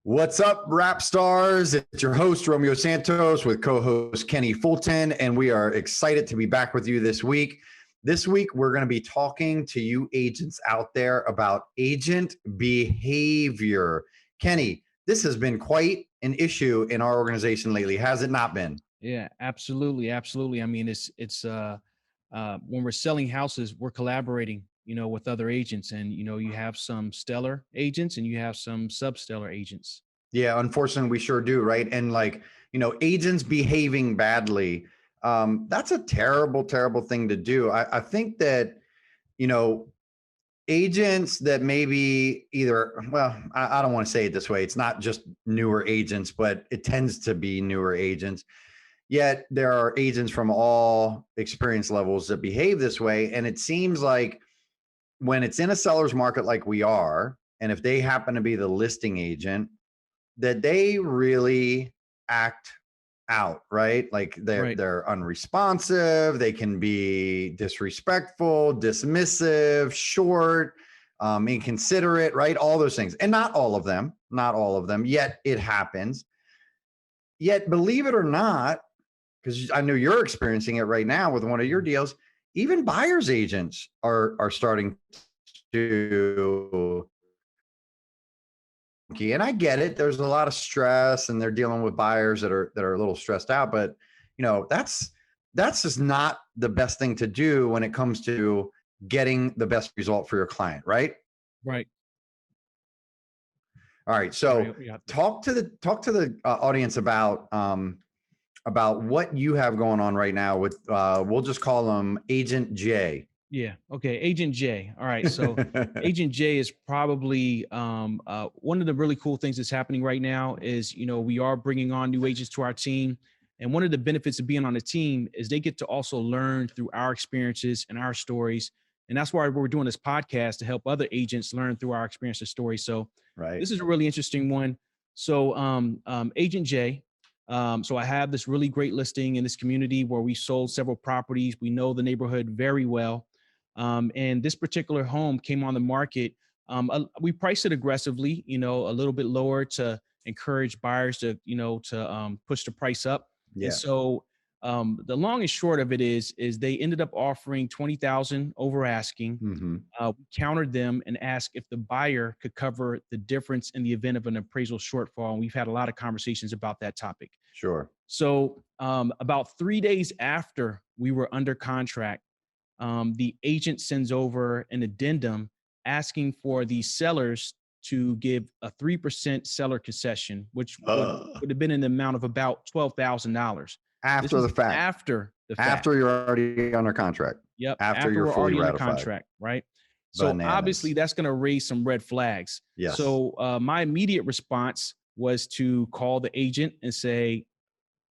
What's up, rap stars? It's your host, Romeo Santos, with co-host Kenny Fulton, and we are excited to be back with you this week. This week, we're going to be talking to you agents out there about agent behavior. Kenny, this has been quite an issue in our organization lately, has it not been? Yeah, absolutely, absolutely. I mean, it's when we're selling houses, we're collaborating, with other agents, and you have some stellar agents and you have some substellar agents. Yeah, unfortunately, we sure do, right? And agents behaving badly, that's a terrible, terrible thing to do. I think that, you know, agents that maybe I don't want to say it this way. It's not just newer agents, but it tends to be newer agents. Yet there are agents from all experience levels that behave this way. And it seems like when it's in a seller's market like we are, and if they happen to be the listing agent, that they really act out, right? Like they're Right. they're unresponsive, they can be disrespectful, dismissive, short, inconsiderate, right? All those things. And not all of them, yet it happens. Yet, believe it or not, because I know you're experiencing it right now with one of your deals, even buyers agents are starting to, and I get it. There's a lot of stress, and they're dealing with buyers that are a little stressed out. But that's just not the best thing to do when it comes to getting the best result for your client, right? Right. All right. Sorry, So talk to the audience about what you have going on right now with we'll just call him Agent J. Yeah. Okay. Agent J. All right. So Agent J is probably one of the really cool things that's happening right now is, we are bringing on new agents to our team. And one of the benefits of being on the team is they get to also learn through our experiences and our stories. And that's why we're doing this podcast to help other agents learn through our experience and stories. So Right. this is a really interesting one. So Agent J, so I have this really great listing in this community where we sold several properties. We know the neighborhood very well. And this particular home came on the market. We priced it aggressively, a little bit lower to encourage buyers to push the price up. And Yeah. so the long and short of it is they ended up offering 20,000 over asking. Hmm. We countered them and asked if the buyer could cover the difference in the event of an appraisal shortfall. And we've had a lot of conversations about that topic. Sure. So about 3 days after we were under contract, the agent sends over an addendum asking for the sellers to give a 3% seller concession, which would have been in the amount of about $12,000. This After was the fact. after the fact. After you're already under contract. Yep. After After you're we're fully already under ratified. contract, right? So obviously Bananas. that's going to raise some red flags. Yes. So my immediate response was to call the agent and say,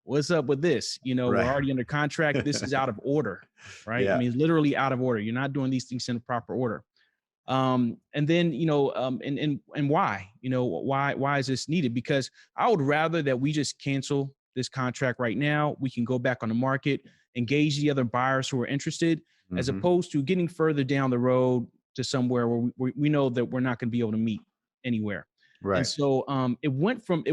"What's up with this? We're Right. already under contract. This is out of order, right? I Yeah. mean, it's literally out of order. You're not doing these things in the proper order." And then, and why, why is this needed? Because I would rather that we just cancel this contract right now. We can go back on the market, engage the other buyers who are interested, as Mhm. opposed to getting further down the road to somewhere where we know that we're not going to be able to meet anywhere. And Right. so it went from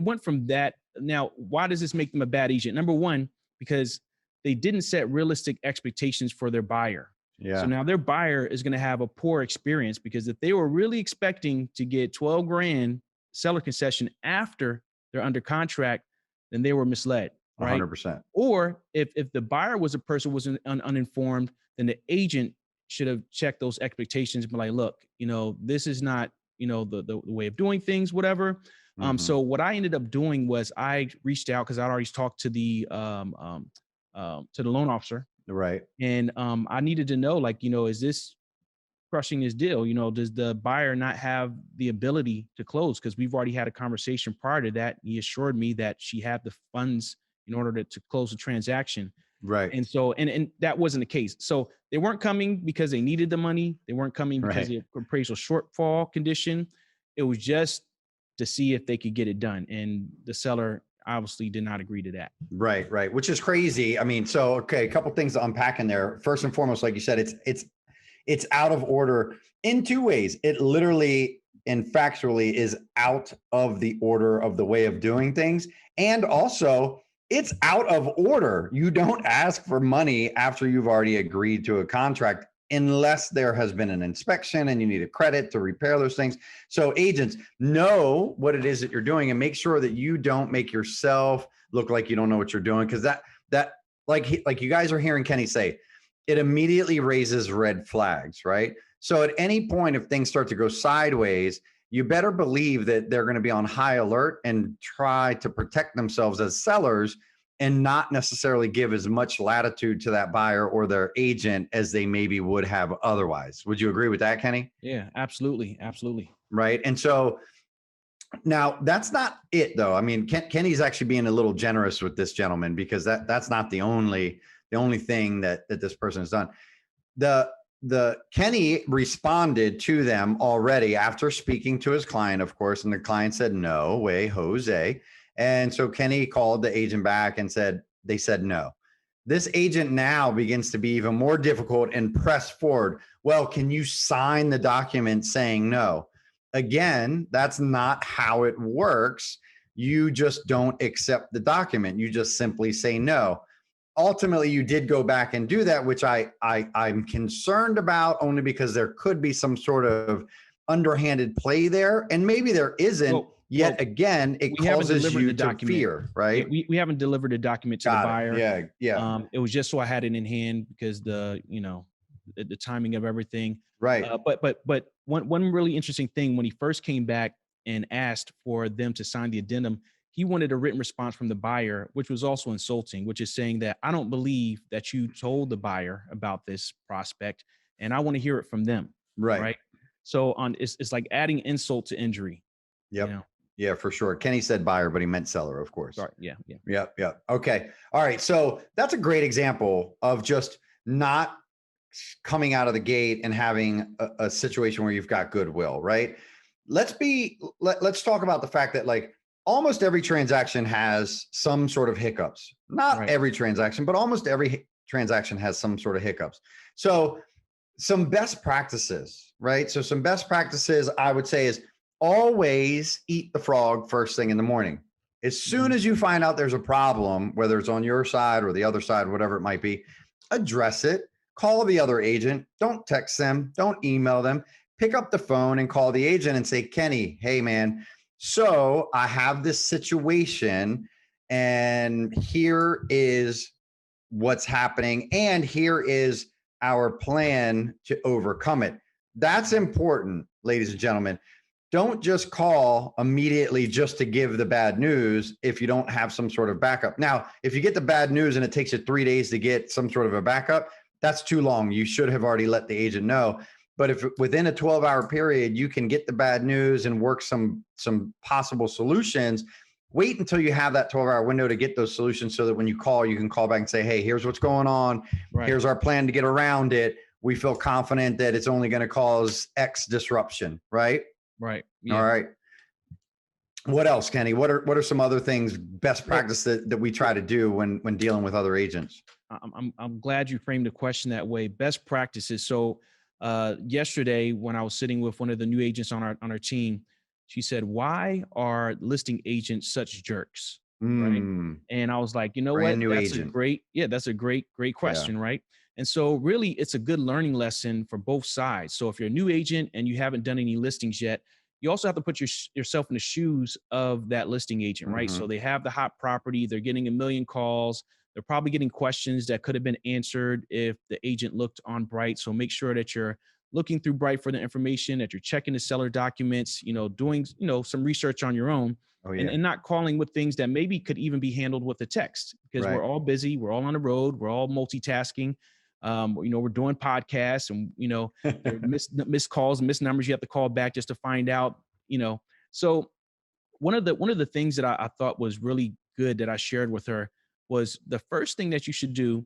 that. Now, why does this make them a bad agent? Number one, because they didn't set realistic expectations for their buyer. So Yeah. now their buyer is going to have a poor experience, because if they were really expecting to get 12 grand seller concession after they're under contract, then they were misled, right? 100%. Or if the buyer was a person was uninformed, then the agent should have checked those expectations and be like, look, this is not, the way of doing things, whatever. Mhm. So what I ended up doing was I reached out, because I'd already talked to the loan officer, Right. and I needed to know, like, is this crushing his deal? Does the buyer not have the ability to close? Because we've already had a conversation prior to that. He assured me that she had the funds in order to close the transaction. Right. And so, and that wasn't the case. So they weren't coming because they needed the money. They weren't coming because Right. of the appraisal shortfall condition. It was just to see if they could get it done. And the seller obviously did not agree to that. Right. Right. Which is crazy. I mean, so okay, a couple things to unpack in there. First and foremost, like you said, it's out of order in two ways. It literally and factually is out of the order of the way of doing things. And also, it's out of order. You don't ask for money after you've already agreed to a contract unless there has been an inspection and you need a credit to repair those things. So agents, know what it is that you're doing and make sure that you don't make yourself look like you don't know what you're doing. Because that like you guys are hearing Kenny say, it immediately raises red flags, right? So at any point, if things start to go sideways, you better believe that they're going to be on high alert and try to protect themselves as sellers and not necessarily give as much latitude to that buyer or their agent as they maybe would have otherwise. Would you agree with that, Kenny? Yeah, absolutely. Absolutely. Right. And so now that's not it, though. I mean, Kenny's actually being a little generous with this gentleman, because that's not the only thing that this person has done. The Kenny responded to them already after speaking to his client, of course, and the client said, "No way, Jose." And so Kenny called the agent back and they said no. This agent now begins to be even more difficult and press forward. Well, can you sign the document saying no? Again, that's not how it works. You just don't accept the document. You just simply say no. Ultimately, you did go back and do that, which I'm concerned about, only because there could be some sort of underhanded play there, and maybe there isn't. Yet again, it causes you to fear, right? Yeah, we haven't delivered the document to the buyer. Yeah. It was just so I had it in hand because the timing of everything. Right. But one really interesting thing, when he first came back and asked for them to sign the addendum, he wanted a written response from the buyer, which was also insulting, which is saying that I don't believe that you told the buyer about this prospect, and I want to hear it from them. Right. So it's like adding insult to injury. Yep. Yeah, for sure. Kenny said buyer, but he meant seller, of course. Sorry. Yeah. Yep. Okay. All right. So that's a great example of just not coming out of the gate and having a situation where you've got goodwill, right? Let's talk about the fact that, like, almost every transaction has some sort of hiccups. Not every transaction, but almost every transaction has some sort of hiccups. So some best practices, right? So some best practices I would say is always eat the frog first thing in the morning. As soon as you find out there's a problem, whether it's on your side or the other side, whatever it might be, address it. Call the other agent. Don't text them. Don't email them. Pick up the phone and call the agent and say, "Kenny, hey man, so I have this situation and here is what's happening and here is our plan to overcome it." That's important, ladies and gentlemen. Don't just call immediately just to give the bad news if you don't have some sort of backup. Now, if you get the bad news and it takes you 3 days to get some sort of a backup, that's too long. You should have already let the agent know. But if within a 12-hour period, you can get the bad news and work some possible solutions, wait until you have that 12-hour window to get those solutions, so that when you call, you can call back and say, "Hey, here's what's going on. Here's our plan to get around it. We feel confident that it's only going to cause X disruption," right? Right. Yeah. All right. What else, Kenny? What are some other things, best practice that we try to do when dealing with other agents? I'm glad you framed the question that way. Best practices. So yesterday, when I was sitting with one of the new agents on our team, she said, "Why are listing agents such jerks?" Right. And I was like, you know what? That's a great question, right? And so really, it's a good learning lesson for both sides. So if you're a new agent and you haven't done any listings yet, you also have to put yourself in the shoes of that listing agent, right? So they have the hot property, they're getting a million calls, they're probably getting questions that could have been answered if the agent looked on Bright. So make sure that you're looking through Bright for the information, that you're checking the seller documents, doing, some research on your own. And not calling with things that maybe could even be handled with a text, because we're all busy, we're all on the road, we're all multitasking. We're doing podcasts, and missed calls and missed numbers you have to call back just to find out. So one of the things that I thought was really good that I shared with her was the first thing that you should do,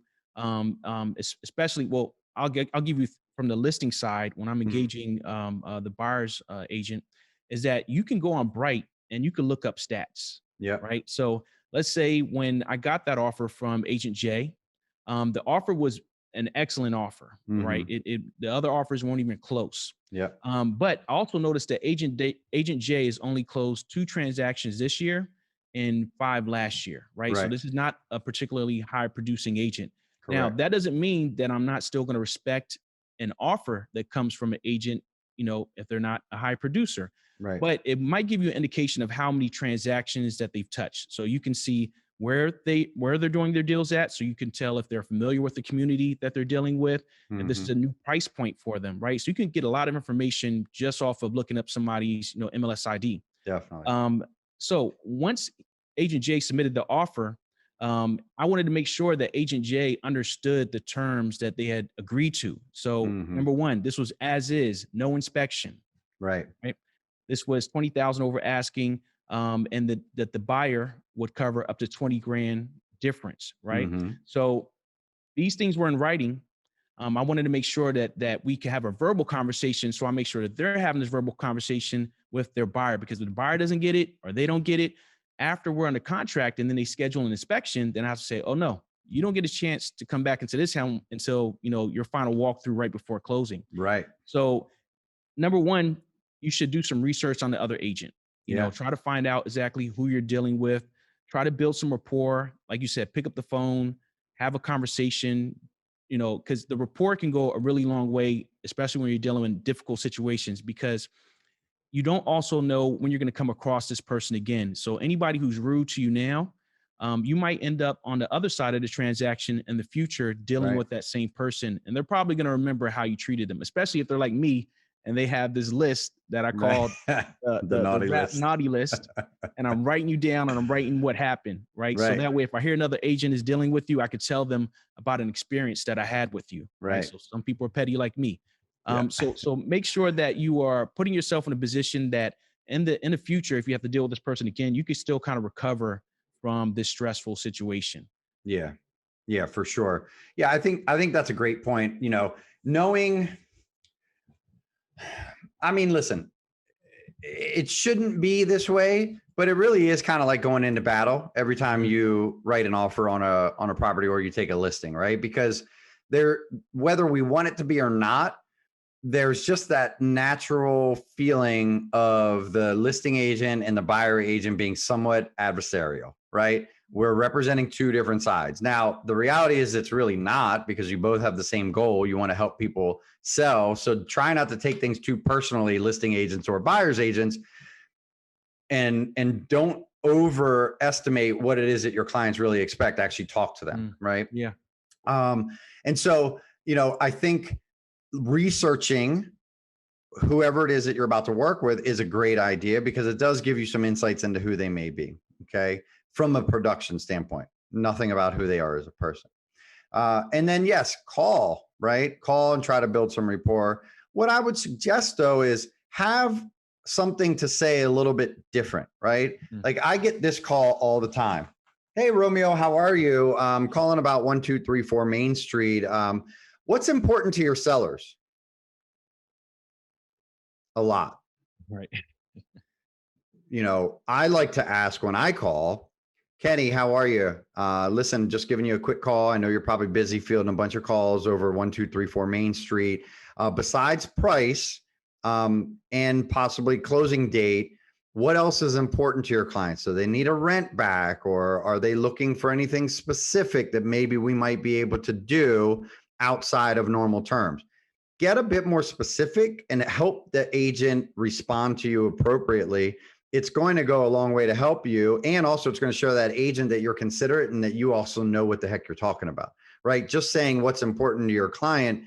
especially, well, I'll give you from the listing side when I'm engaging the buyer's agent, is that you can go on Bright and you can look up stats. Yeah. Right. So let's say when I got that offer from Agent J, the offer was an excellent offer, right? Mhm. The other offers weren't even close. Yeah. But I also noticed that Agent J has only closed 2 transactions this year and 5 last year, right? So Right. this is not a particularly high producing agent. Now, Correct. that doesn't mean that I'm not still going to respect an offer that comes from an agent, if they're not a high producer. Right. But it might give you an indication of how many transactions that they've touched. So you can see where they're doing their deals at, so you can tell if they're familiar with the community that they're dealing with, if this is Mhm. a new price point for them, right? So you can get a lot of information just off of looking up somebody's MLS ID. Definitely. So once Agent J submitted the offer, I wanted to make sure that Agent J understood the terms that they had agreed to. So Mhm. number one, this was as is, no inspection, Right. right? This was 20,000 over asking, and that the buyer would cover up to 20 grand difference, right? Mhm. So these things were in writing. I wanted to make sure that we could have a verbal conversation. So I make sure that they're having this verbal conversation with their buyer, because if the buyer doesn't get it or they don't get it after we're under contract and then they schedule an inspection, then I have to say, oh no, you don't get a chance to come back into this home until your final walkthrough right before closing. Right. So number one, you should do some research on the other agent. Yeah. Try to find out exactly who you're dealing with. Try to build some rapport. Like you said, pick up the phone, have a conversation, because the rapport can go a really long way, especially when you're dealing in difficult situations, because you don't also know when you're going to come across this person again. So anybody who's rude to you now, you might end up on the other side of the transaction in the future dealing Right. with that same person, and they're probably going to remember how you treated them, especially if they're like me and they have this list that I Right. called The the naughty rap list. naughty list, and I'm writing you down and I'm writing what happened, right? So Right. that way, if I hear another agent is dealing with you, I could tell them about an experience that I had with you, right? Right. So some people are petty like me. Yeah. So make sure that you are putting yourself in a position that in the future, if you have to deal with this person again, you can still kind of recover from this stressful situation. Yeah. Yeah, for sure. Yeah, I think that's a great point. Knowing, I mean, listen, it shouldn't be this way, but it really is kind of like going into battle every time Mm, you write an offer on a property or you take a listing, right? Because there, whether we want it to be or not, there's just that natural feeling of the listing agent and the buyer agent being somewhat adversarial, right? We're representing two different sides. Now, the reality is it's really not, because you both have the same goal. You want to help people sell. So try not to take things too personally, listing agents or buyers agents, and don't overestimate what it is that your clients really expect. Actually talk to them, mm, right? yeah. Um, and so, I think researching whoever it is that you're about to work with is a great idea, because it does give you some insights into who they may be. Okay. From a production standpoint, nothing about who they are as a person. And then, yes, call, right? Call and try to build some rapport. What I would suggest, though, is have something to say a little bit different, right? Mm, Like, I get this call all the time. Hey, Romeo, how are you? Calling about 1234 Main Street. What's important to your sellers? A lot. right. I like to ask when I call, Kenny, how are you? Listen, just giving you a quick call. I know you're probably busy fielding a bunch of calls over 1234 Main Street. Besides price, and possibly closing date, what else is important to your clients? So they need a rent back, or are they looking for anything specific that maybe we might be able to do outside of normal terms? Get a bit more specific and help the agent respond to you appropriately. It's going to go a long way to help you. And also, it's going to show that agent that you're considerate and that you also know what the heck you're talking about, right? Just saying what's important to your client,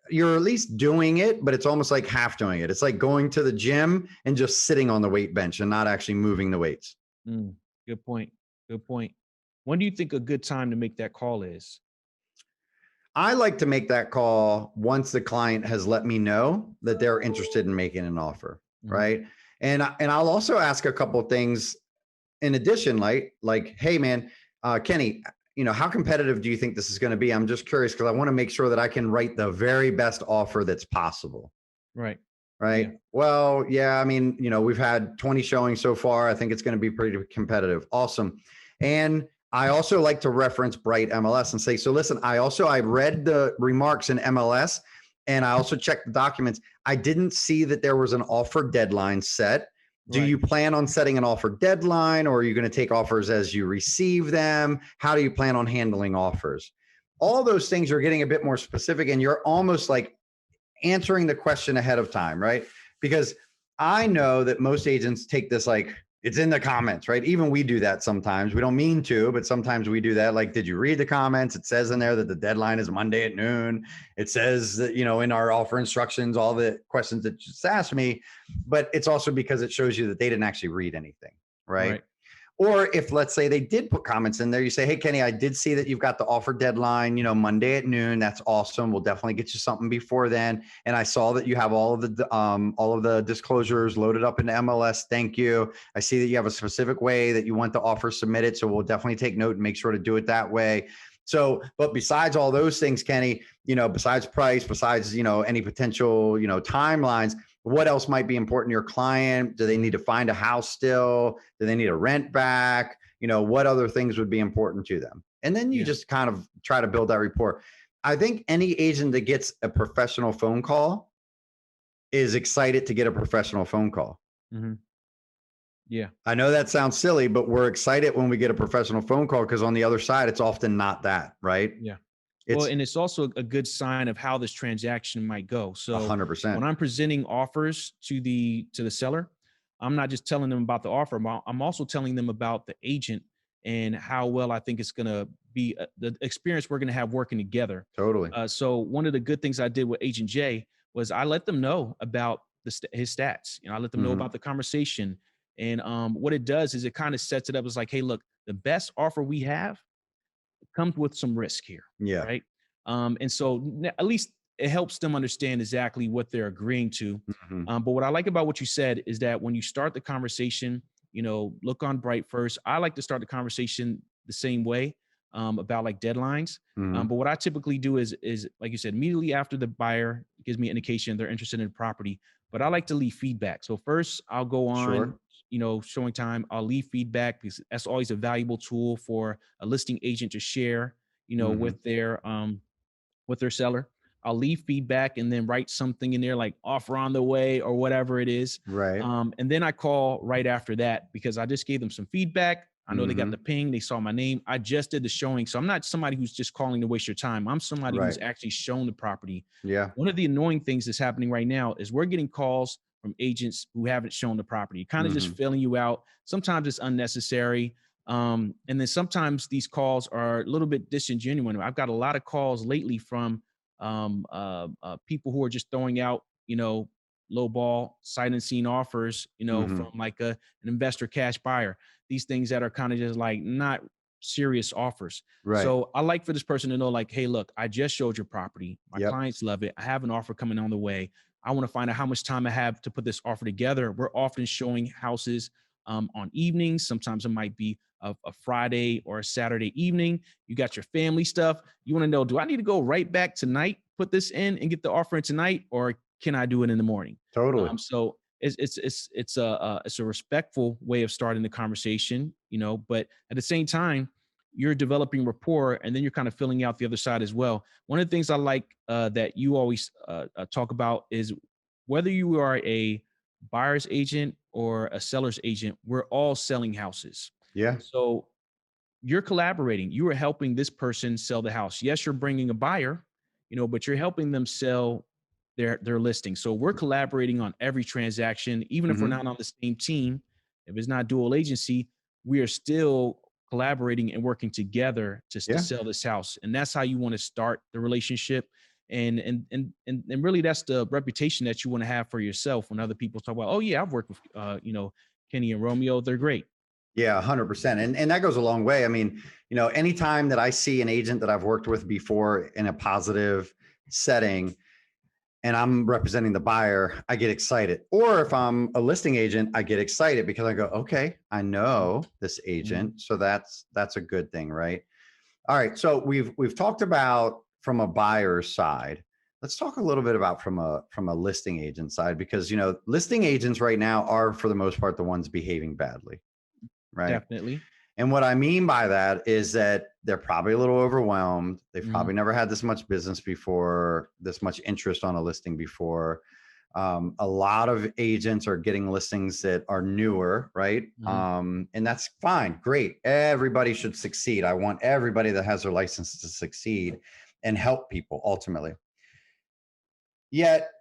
you're at least doing it, but it's almost like half doing it. It's like going to the gym and just sitting on the weight bench and not actually moving the weights. Mm, good point. Good point. When do you think a good time to make that call is? I like to make that call once the client has let me know that they're interested in making an offer, Mhm. right? And I'll also ask a couple of things in addition, like, hey man, Kenny, how competitive do you think this is going to be? I'm just curious because I want to make sure that I can write the very best offer that's possible. Right. Yeah. Right. Well, yeah, I mean, we've had 20 showings so far. I think it's going to be pretty competitive. Awesome. And I also like to reference Bright MLS and say, so listen, I read the remarks in MLS and I also checked the documents. I didn't see that there was an offer deadline set. Do Right. you plan on setting an offer deadline, or are you going to take offers as you receive them? How do you plan on handling offers? All those things are getting a bit more specific, and you're almost like answering the question ahead of time, right? Because I know that most agents take this like it's in the comments, right? Even we do that sometimes. We don't mean to, but sometimes we do that. Like, did you read the comments? It says in there that the deadline is Monday at noon. It says that, in our offer instructions, all the questions that you just asked me, but it's also because it shows you that they didn't actually read anything, right? Right. Or if, let's say, they did put comments in there, you say, hey, Kenny, I did see that you've got the offer deadline, Monday at noon. That's awesome. We'll definitely get you something before then. And I saw that you have all of the disclosures loaded up into MLS. Thank you. I see that you have a specific way that you want the offer submitted. So we'll definitely take note and make sure to do it that way. So, but besides all those things, Kenny, besides price, besides, any potential, timelines, what else might be important to your client? Do they need to find a house still? Do they need a rent back? What other things would be important to them? And then you Yeah. just kind of try to build that rapport. I think any agent that gets a professional phone call is excited to get a professional phone call. Mm-hmm. Yeah. I know that sounds silly, but we're excited when we get a professional phone call because on the other side, it's often not that, right? Yeah. Well, It's and it's also a good sign of how this transaction might go. So when 100%. I'm presenting offers to the seller, I'm not just telling them about the offer. I'm also telling them about the agent and how well I think it's going to be the experience we're going to have working together. Totally. So one of the good things I did with Agent J was I let them know about his stats. I let them know Mhm. about the conversation, and what it does is it kind of sets it up as like, hey, look, the best offer we have comes with some risk here, Yeah. right? And so at least it helps them understand exactly what they're agreeing to. Mhm. But what I like about what you said is that when you start the conversation, look on Bright first. I like to start the conversation the same way about like deadlines. Mhm. But what I typically do is like you said, immediately after the buyer gives me indication they're interested in the property. But I like to leave feedback. So first, I'll go on, Sure. showing time. I'll leave feedback because that's always a valuable tool for a listing agent to share, Mhm. with their seller. I'll leave feedback and then write something in there like offer on the way or whatever it is. Right. And then I call right after that because I just gave them some feedback. I know they got the Mhm. ping, they saw my name. I just did the showing. So I'm not somebody who's just calling to waste your time. I'm somebody who's Right. actually shown the property. Yeah. One of the annoying things that's happening right now is we're getting calls from agents who haven't shown the property, kind of just Mhm. filling you out. Sometimes it's unnecessary. And then sometimes these calls are a little bit disingenuous. I've got a lot of calls lately from people who are just throwing out, low ball sight unseen offers, from Mhm. like an investor cash buyer. These things that are kind of just like not serious offers. Right. So I like for this person to know, like, hey, look, I just showed your property. My Yep. clients love it. I have an offer coming on the way. I want to find out how much time I have to put this offer together. We're often showing houses on evenings. Sometimes it might be a Friday or a Saturday evening. You got your family stuff. You want to know, do I need to go right back tonight, put this in and get the offer in tonight, or can I do it in the morning? Totally. So it's a respectful way of starting the conversation, but at the same time, you're developing rapport and then you're kind of filling out the other side as well. One of the things I like that you always talk about is whether you are a buyer's agent or a seller's agent, we're all selling houses. Yeah. So you're collaborating. You are helping this person sell the house. Yes, you're bringing a buyer, but you're helping them sell their listing. So we're collaborating on every transaction, even if we're Mhm. not on the same team. If it's not dual agency, we are still collaborating and working together to Yeah. sell this house. And that's how you want to start the relationship. And really that's the reputation that you want to have for yourself when other people talk about, oh yeah, I've worked with Kenny and Romeo. They're great. Yeah, 100%. And that goes a long way. I mean, anytime that I see an agent that I've worked with before in a positive setting and I'm representing the buyer, I get excited. Or if I'm a listing agent, I get excited because I go, okay, I know this Mhm. agent. So that's a good thing, right? All right. So we've talked about from a buyer's side. Let's talk a little bit about from a listing agent side because listing agents right now are for the most part the ones behaving badly, right? Definitely. And what I mean by that is that they're probably a little overwhelmed. They've Mhm. probably never had this much business before, this much interest on a listing before. A lot of agents are getting listings that are newer, right? Mhm. And that's fine, great. Everybody should succeed. I want everybody that has their license to succeed and help people ultimately. Yet,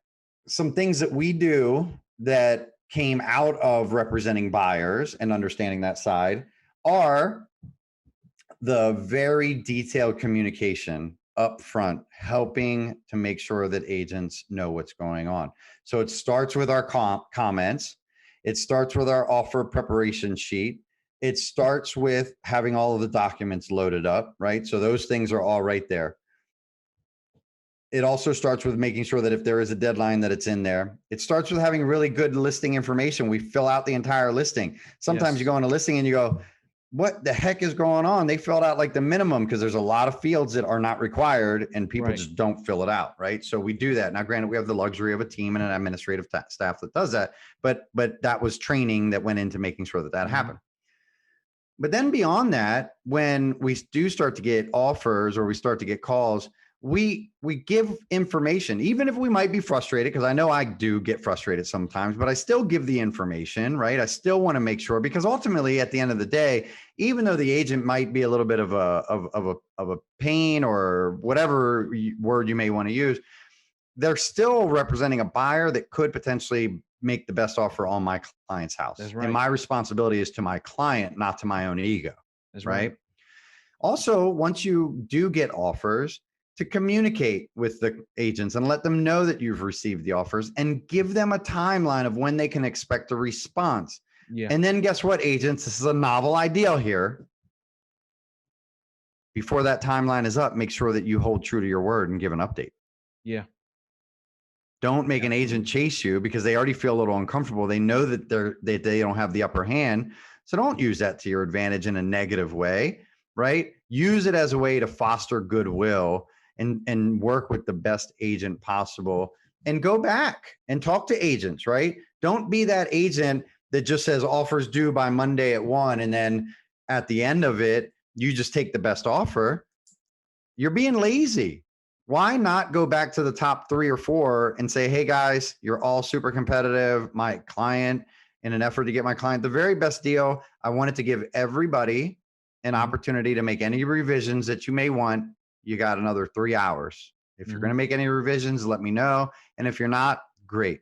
some things that we do that came out of representing buyers and understanding that side are the very detailed communication up front, helping to make sure that agents know what's going on. So it starts with our comments. It starts with our offer preparation sheet. It starts with having all of the documents loaded up, right? So those things are all right there. It also starts with making sure that if there is a deadline that it's in there. It starts with having really good listing information. We fill out the entire listing. Sometimes you Yes. go on a listing and you go, what the heck is going on? They filled out like the minimum because there's a lot of fields that are not required and people Right. just don't fill it out, right? So we do that. Now, granted, we have the luxury of a team and an administrative staff that does that, but that was training that went into making sure that that Mhm. happened. But then beyond that, when we do start to get offers or we start to get calls, we give information, even if we might be frustrated, because I know I do get frustrated sometimes, but I still give the information, right? I still want to make sure, because ultimately at the end of the day, even though the agent might be a little bit of a pain or whatever word you may want to use, they're still representing a buyer that could potentially make the best offer on my client's house. That's And right. my responsibility is to my client, not to my own ego, That's right. right? Also, once you do get offers, to communicate with the agents and let them know that you've received the offers and give them a timeline of when they can expect a response. Yeah. And then guess what, agents? This is a novel ideal here. Before that timeline is up, make sure that you hold true to your word and give an update. Yeah. Don't make an agent Absolutely. chase you because they already feel a little uncomfortable. They know that they don't have the upper hand. So don't use that to your advantage in a negative way, right? Use it as a way to foster goodwill and work with the best agent possible and go back and talk to agents, right? Don't be that agent that just says offers due by Monday at 1 and then at the end of it, you just take the best offer. You're being lazy. Why not go back to the top 3 or 4 and say, hey guys, you're all super competitive. My client, in an effort to get my client the very best deal, I wanted to give everybody an Mhm. opportunity to make any revisions that you may want. You got another 3 hours. If you're going Mhm. to make any revisions, let me know. And if you're not, great.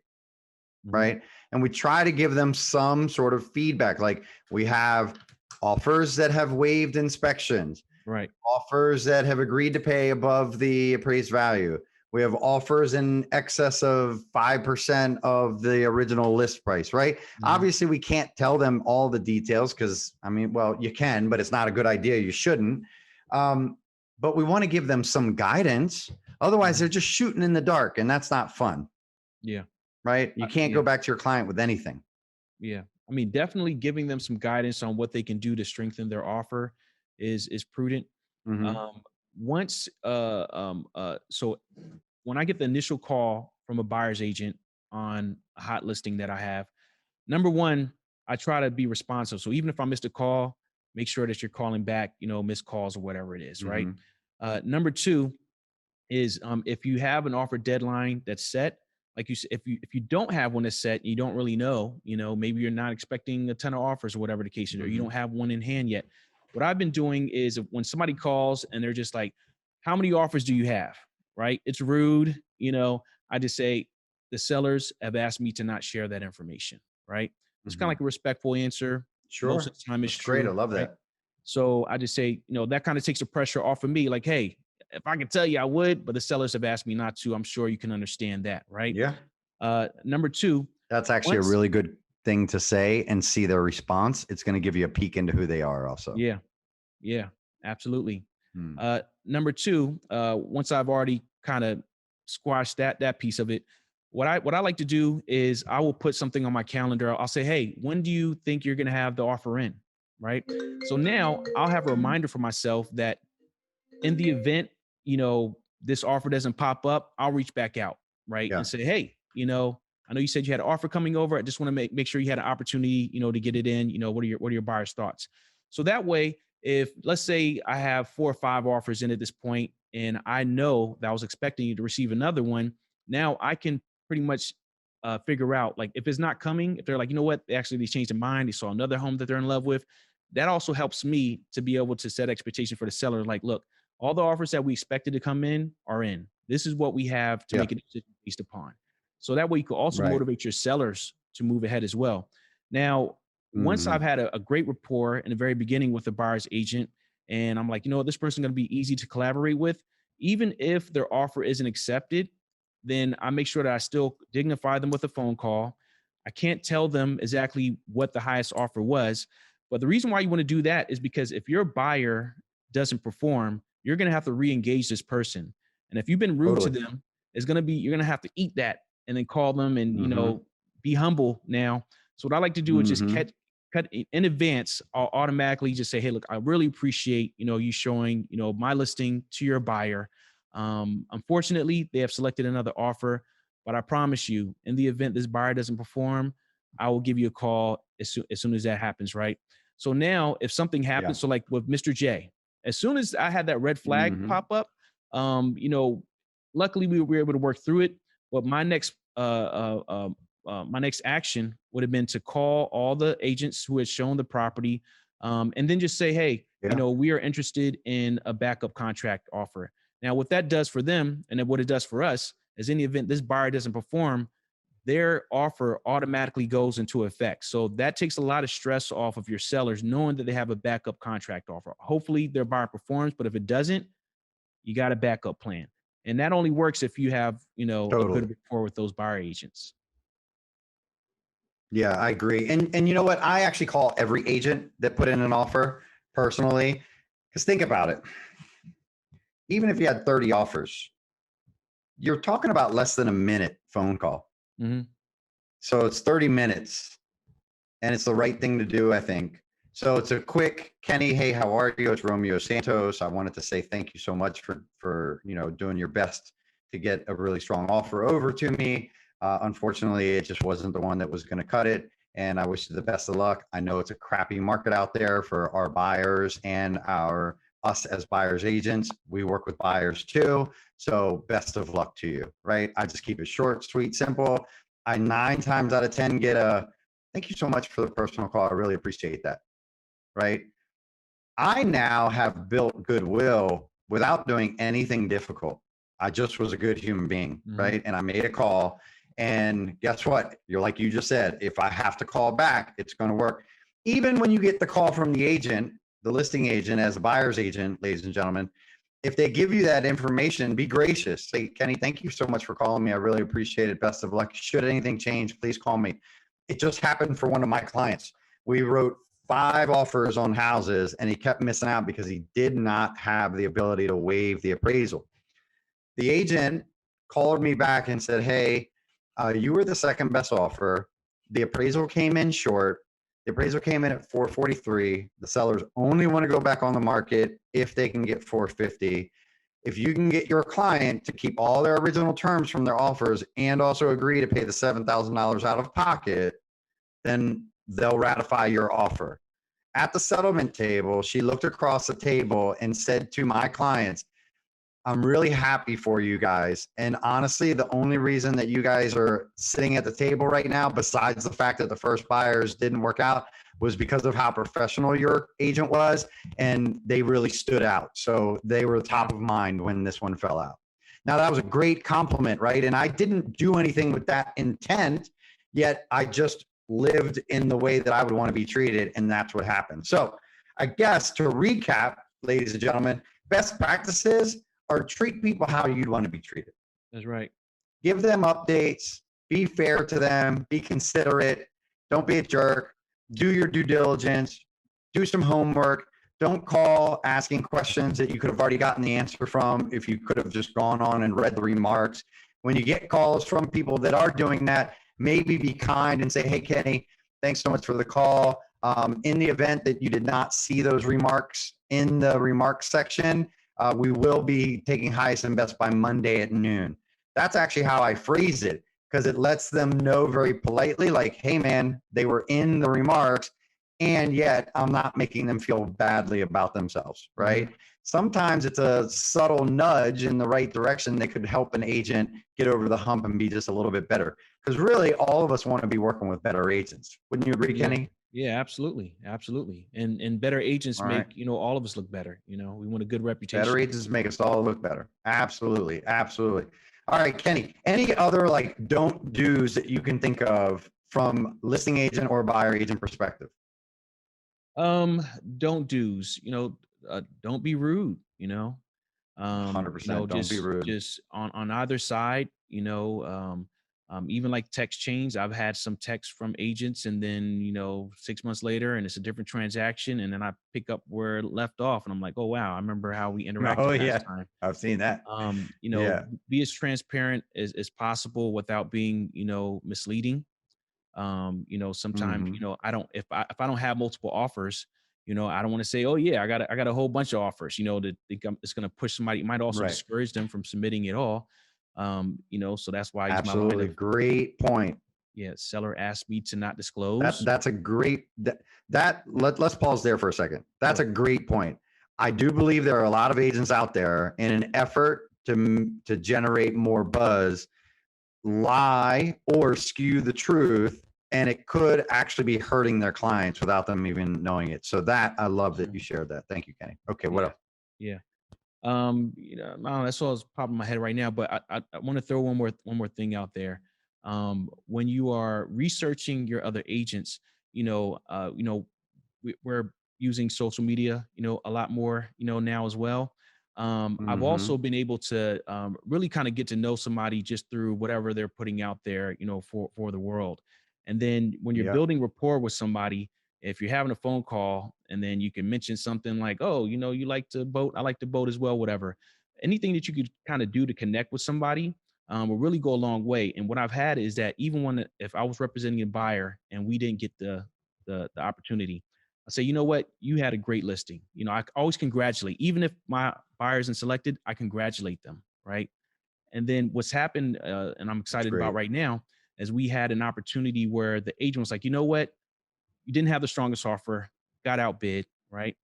Mhm. Right. And we try to give them some sort of feedback. Like we have offers that have waived inspections, Right. offers that have agreed to pay above the appraised value. We have offers in excess of 5% of the original list price, right? Mhm. Obviously, we can't tell them all the details because, I mean, well, you can, but it's not a good idea. You shouldn't. Um, but we want to give them some guidance. Otherwise, they're Mhm. just shooting in the dark, and that's not fun, Yeah. right? You can't Yeah. go back to your client with anything. Yeah. I mean, definitely giving them some guidance on what they can do to strengthen their offer is prudent. Mm-hmm. Um, so when I get the initial call from a buyer's agent on a hot listing that I have, number one, I try to be responsive. So even if I missed a call, make sure that you're calling back, missed calls or whatever it is, right? Mm-hmm. Number two is if you have an offer deadline that's set, like you said, if you don't have one that's set, you don't really know, maybe you're not expecting a ton of offers or whatever the case is, or you Mm-hmm. don't have one in hand yet. What I've been doing is when somebody calls and they're just like, how many offers do you have? Right? It's rude, I just say the sellers have asked me to not share that information, right? It's kind of Mm-hmm. like a respectful answer. Most of Sure. the time it's That's great. I true, love right? that. So I just say, that kind of takes the pressure off of me. Like, hey, if I could tell you, I would, but the sellers have asked me not to. I'm sure you can understand that, right? Yeah. Number two, That's actually a once, really good thing to say and see their response. It's going to give you a peek into who they are also. yeah, yeah, absolutely. Hmm. Number two, once I've already kind of squashed that piece of it, what I like to do is I will put something on my calendar. I'll say, hey, when do you think you're going to have the offer in? Right. So now I'll have a reminder for myself that in the event, this offer doesn't pop up, I'll reach back out, right? Yeah. And say, hey, I know you said you had an offer coming over. I just want to make sure you had an opportunity, to get it in. What are your buyer's thoughts? So that way, if let's say I have 4 or 5 offers in at this point, and I know that I was expecting you to receive another one, now I can pretty much figure out, like, if it's not coming, if they're like, you know what, they changed their mind, they saw another home that they're in love with. That also helps me to be able to set expectation for the seller. Like, look, all the offers that we expected to come in are in. This is what we have to Yeah. make a decision based upon. So that way you can also Right. motivate your sellers to move ahead as well. Now, once I've Hmm. had a great rapport in the very beginning with the buyer's agent, and I'm like, you know what, this person's going to be easy to collaborate with, even if their offer isn't accepted, then I make sure that I still dignify them with a phone call. I can't tell them exactly what the highest offer was, but the reason why you want to do that is because if your buyer doesn't perform, you're going to have to re-engage this person. And if you've been rude to Totally. them, you're going to have to eat that and then call them and, Hmm. be humble now. So what I like to do is just Hmm. cut in advance. I'll automatically just say, hey, look, I really appreciate, you showing, my listing to your buyer. Unfortunately, they have selected another offer, but I promise you, in the event this buyer doesn't perform, I will give you a call as soon as that happens, right? So now, if something Yeah. happens, so like with Mr. J, as soon as I had that red flag Hmm. pop up, um, you know, luckily we were able to work through it. But my next action would have been to call all the agents who had shown the property, and then just say, hey, Yeah. we are interested in a backup contract offer. Now, what that does for them, and then what it does for us, is in the event this buyer doesn't perform, their offer automatically goes into effect. So that takes a lot of stress off of your sellers, knowing that they have a backup contract offer. Hopefully their buyer performs, but if it doesn't, you got a backup plan. And that only works if you have, a Totally. good rapport with those buyer agents. Yeah, I agree. And you know what? I actually call every agent that put in an offer personally. Because think about it. Even if you had 30 offers, you're talking about less than a minute phone call. Hmm. So it's 30 minutes and it's the right thing to do, I think. So it's a quick, Kenny, hey, how are you? It's Romeo Santos. I wanted to say thank you so much for doing your best to get a really strong offer over to me. Unfortunately, it just wasn't the one that was going to cut it. And I wish you the best of luck. I know it's a crappy market out there for our buyers and us as buyers agents. We work with buyers too. So best of luck to you, right? I just keep it short, sweet, simple. I 9 times out of 10 get a thank you so much for the personal call. I really appreciate that. Right. I now have built goodwill without doing anything difficult. I just was a good human being. Hmm. Right. And I made a call. And guess what? You're like you just said, if I have to call back, it's going to work. Even when you get the call from the agent, the listing agent, as a buyer's agent, ladies and gentlemen, if they give you that information, be gracious. Say, Kenny, thank you so much for calling me. I really appreciate it. Best of luck. Should anything change, please call me. It just happened for one of my clients. We wrote 5 offers on houses and he kept missing out because he did not have the ability to waive the appraisal. The agent called me back and said, hey, you were the second best offer. The appraisal came in short. The appraisal came in at 443. The sellers only want to go back on the market if they can get 450. If you can get your client to keep all their original terms from their offers and also agree to pay the $7,000 out of pocket, then they'll ratify your offer. At the settlement table, she looked across the table and said to my clients, I'm really happy for you guys. And honestly, the only reason that you guys are sitting at the table right now, besides the fact that the first buyers didn't work out, was because of how professional your agent was. And they really stood out. So they were top of mind when this one fell out. Now, that was a great compliment, right? And I didn't do anything with that intent, yet I just lived in the way that I would want to be treated. And that's what happened. So I guess to recap, ladies and gentlemen, best practices or treat people how you'd want to be treated. That's right. Give them updates, be fair to them, be considerate, don't be a jerk, do your due diligence, do some homework. Don't call asking questions that you could have already gotten the answer from if you could have just gone on and read the remarks. When you get calls from people that are doing that, maybe be kind and say, hey, Kenny, thanks so much for the call. In the event that you did not see those remarks in the remarks section, we will be taking highest and best by Monday at noon. That's actually how I phrase it because it lets them know very politely, like, hey, man, they were in the remarks. and yet I'm not making them feel badly about themselves, right? Sometimes it's a subtle nudge in the right direction that could help an agent get over the hump and be just a little bit better. Because really, all of us want to be working with better agents. Wouldn't you agree, Yeah. Kenny? Yeah, absolutely. Absolutely. And better agents All right. make, all of us look better. We want a good Better reputation. agents make us all look better. Absolutely. Absolutely. All right, Kenny, any other like don't do's that you can think of from listing agent or buyer agent perspective? Um, don't do's, don't be rude, 100%. Don't be rude. just on either side, even like text chains. I've had some texts from agents, and then 6 months later, and it's a different transaction, and then I pick up where it left off, and I'm like, oh wow, I remember how we Oh, interacted last yeah. time. I've seen that. Yeah. Be as transparent as possible without being, misleading. Sometimes, Hmm. I don't, if I don't have multiple offers, I don't want to say, oh yeah, I got a whole bunch of offers, to think it's going to push somebody. It might also Right. discourage them from submitting it all. So that's why I use my line Absolutely. of, Great point. yeah, seller asked me to not disclose. That's a great let's pause there for a second. That's Sure. a great point. I do believe there are a lot of agents out there in an effort to generate more buzz, lie or skew the truth, and it could actually be hurting their clients without them even knowing it. So that I love that you shared that. Thank you, Kenny. Okay, what Yeah. else? Yeah. No, that's all that's popping in my head right now. But I want to throw one more thing out there. When you are researching your other agents, we're using social media, a lot more, now as well. I've Mm-hmm. also been able to really kind of get to know somebody just through whatever they're putting out there, for the world. And then when you're Yep. building rapport with somebody, if you're having a phone call and then you can mention something like, oh, you like to boat, I like to boat as well, whatever. Anything that you could kind of do to connect with somebody will really go a long way. And what I've had is that even if I was representing a buyer and we didn't get the opportunity, I say, you know what, you had a great listing. I always congratulate, even if my buyer isn't selected, I congratulate them, right? And then what's happened, and I'm That's excited about great. right now, is we had an opportunity where the agent was like, you know what, you didn't have the strongest offer, got outbid, right?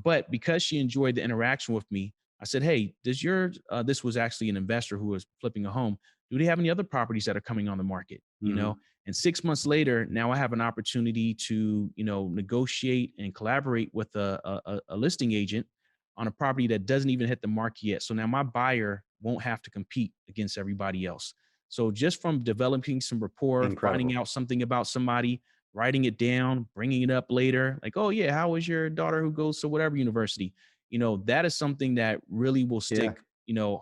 But because she enjoyed the interaction with me, I said, "Hey, this was actually an investor who was flipping a home. Do they have any other properties that are coming on the market?" Mm-hmm. And 6 months later, now I have an opportunity to negotiate and collaborate with a listing agent on a property that doesn't even hit the market yet. So now my buyer won't have to compete against everybody else. So just from developing some rapport, finding Incredible. out something about somebody, writing it down, bringing it up later, like, oh yeah, how was your daughter who goes to whatever university? That is something that really will Yeah. stick,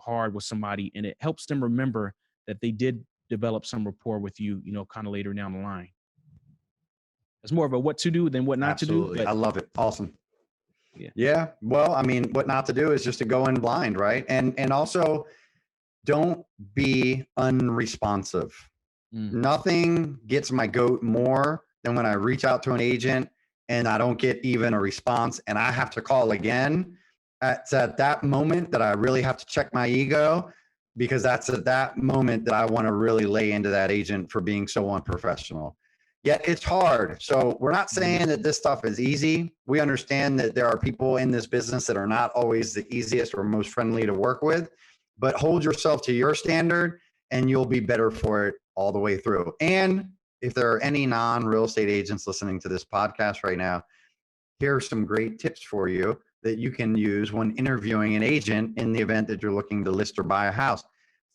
hard with somebody, and it helps them remember that they did develop some rapport with you, kind of later down the line. It's more of a what to do than what not to do, Absolutely. but I love it. Awesome. yeah. Yeah. Well, I mean, what not to do is just to go in blind, right? And also don't be unresponsive. Mm, Nothing gets my goat more than when I reach out to an agent and I don't get even a response and I have to call again. It's at that moment that I really have to check my ego, because that's at that moment that I want to really lay into that agent for being so unprofessional. Yet it's hard. So we're not mhm, saying that this stuff is easy. We understand that there are people in this business that are not always the easiest or most friendly to work with, but hold yourself to your standard and you'll be better for it all the way through. And if there are any non-real estate agents listening to this podcast right now, here are some great tips for you that you can use when interviewing an agent in the event that you're looking to list or buy a house.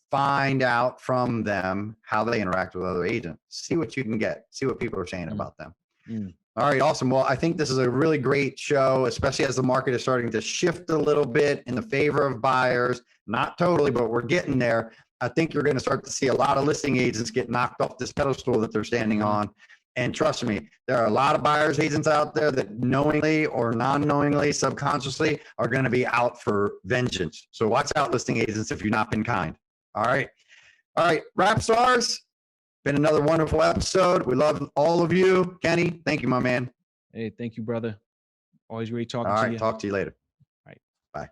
Find out from them how they interact with other agents. See what you can get. See what people are saying mm, about them. mm. All right, awesome. Well, I think this is a really great show, especially as the market is starting to shift a little bit in the favor of buyers. Not totally, but we're getting there. I think you're going to start to see a lot of listing agents get knocked off this pedestal that they're standing Mhm. on. And trust me, there are a lot of buyers agents out there that knowingly or non-knowingly, subconsciously, are going to be out for vengeance. So watch out, listing agents, if you've not been kind. All right. All right. Rap stars. Been another wonderful episode. We love all of you. Kenny, thank you, my man. Hey, thank you, brother. Always great All talking to right. you. Talk to you later. Right. Bye.